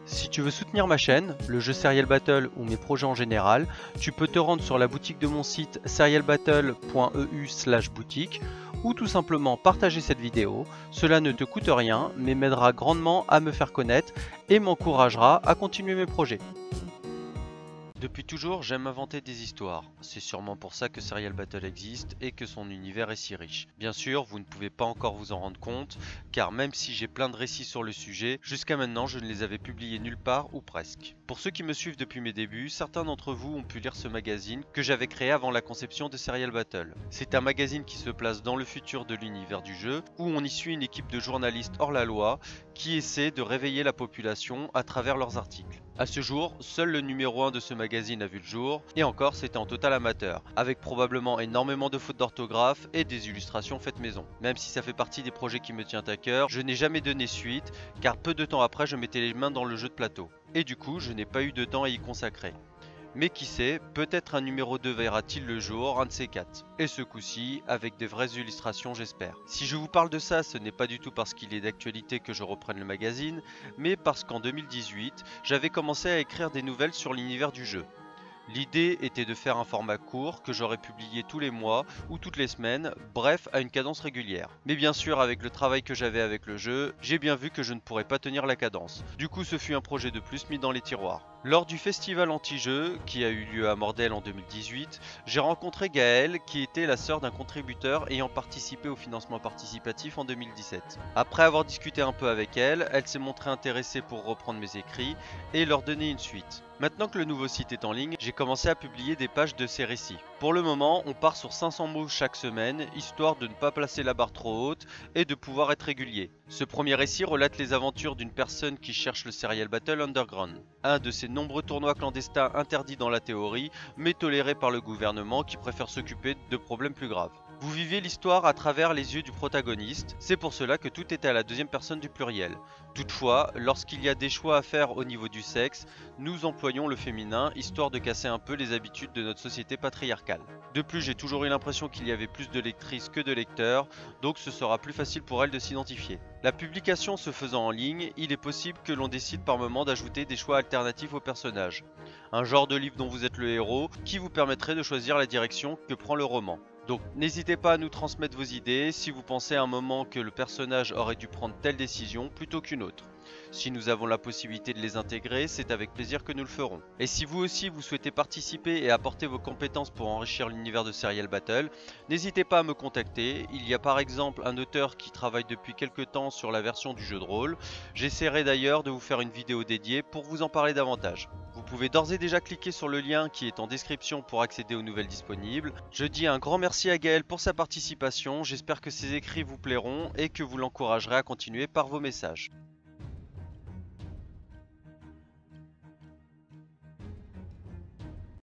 Si tu veux soutenir ma chaîne, le jeu Serial Battle ou mes projets en général, tu peux te rendre sur la boutique de mon site serialbattle.eu/boutique ou tout simplement partager cette vidéo. Cela ne te coûte rien mais m'aidera grandement à me faire connaître et m'encouragera à continuer mes projets. Depuis toujours, j'aime inventer des histoires. C'est sûrement pour ça que Serial Battle existe et que son univers est si riche. Bien sûr, vous ne pouvez pas encore vous en rendre compte, car même si j'ai plein de récits sur le sujet, jusqu'à maintenant je ne les avais publiés nulle part ou presque. Pour ceux qui me suivent depuis mes débuts, certains d'entre vous ont pu lire ce magazine que j'avais créé avant la conception de Serial Battle. C'est un magazine qui se place dans le futur de l'univers du jeu, où on y suit une équipe de journalistes hors la loi qui essaie de réveiller la population à travers leurs articles. A ce jour, seul le numéro 1 de ce magazine a vu le jour, et encore c'était en total amateur, avec probablement énormément de fautes d'orthographe et des illustrations faites maison. Même si ça fait partie des projets qui me tient à cœur, je n'ai jamais donné suite, car peu de temps après je mettais les mains dans le jeu de plateau. Et du coup, je n'ai pas eu de temps à y consacrer. Mais qui sait, peut-être un numéro 2 verra-t-il le jour, un de ces quatre. Et ce coup-ci, avec des vraies illustrations j'espère. Si je vous parle de ça, ce n'est pas du tout parce qu'il est d'actualité que je reprenne le magazine, mais parce qu'en 2018, j'avais commencé à écrire des nouvelles sur l'univers du jeu. L'idée était de faire un format court que j'aurais publié tous les mois ou toutes les semaines, bref à une cadence régulière. Mais bien sûr avec le travail que j'avais avec le jeu, j'ai bien vu que je ne pourrais pas tenir la cadence. Du coup ce fut un projet de plus mis dans les tiroirs. Lors du festival anti-jeu qui a eu lieu à Mordel en 2018, j'ai rencontré Gaëlle qui était la sœur d'un contributeur ayant participé au financement participatif en 2017. Après avoir discuté un peu avec elle, elle s'est montrée intéressée pour reprendre mes écrits et leur donner une suite. Maintenant que le nouveau site est en ligne, j'ai commencé à publier des pages de ces récits. Pour le moment, on part sur 500 mots chaque semaine, histoire de ne pas placer la barre trop haute et de pouvoir être régulier. Ce premier récit relate les aventures d'une personne qui cherche le Serial Battle Underground, un de ces nombreux tournois clandestins interdits dans la théorie, mais tolérés par le gouvernement qui préfère s'occuper de problèmes plus graves. Vous vivez l'histoire à travers les yeux du protagoniste, c'est pour cela que tout est à la deuxième personne du pluriel. Toutefois, lorsqu'il y a des choix à faire au niveau du sexe, nous employons le féminin, histoire de casser un peu les habitudes de notre société patriarcale. De plus, j'ai toujours eu l'impression qu'il y avait plus de lectrices que de lecteurs, donc ce sera plus facile pour elles de s'identifier. La publication se faisant en ligne, il est possible que l'on décide par moment d'ajouter des choix alternatifs aux personnages. Un genre de livre dont vous êtes le héros, qui vous permettrait de choisir la direction que prend le roman. Donc n'hésitez pas à nous transmettre vos idées si vous pensez à un moment que le personnage aurait dû prendre telle décision plutôt qu'une autre. Si nous avons la possibilité de les intégrer, c'est avec plaisir que nous le ferons. Et si vous aussi vous souhaitez participer et apporter vos compétences pour enrichir l'univers de Serial Battle, n'hésitez pas à me contacter. Il y a par exemple un auteur qui travaille depuis quelques temps sur la version du jeu de rôle. J'essaierai d'ailleurs de vous faire une vidéo dédiée pour vous en parler davantage. Vous pouvez d'ores et déjà cliquer sur le lien qui est en description pour accéder aux nouvelles disponibles. Je dis un grand merci à Gaëlle pour sa participation, j'espère que ses écrits vous plairont et que vous l'encouragerez à continuer par vos messages.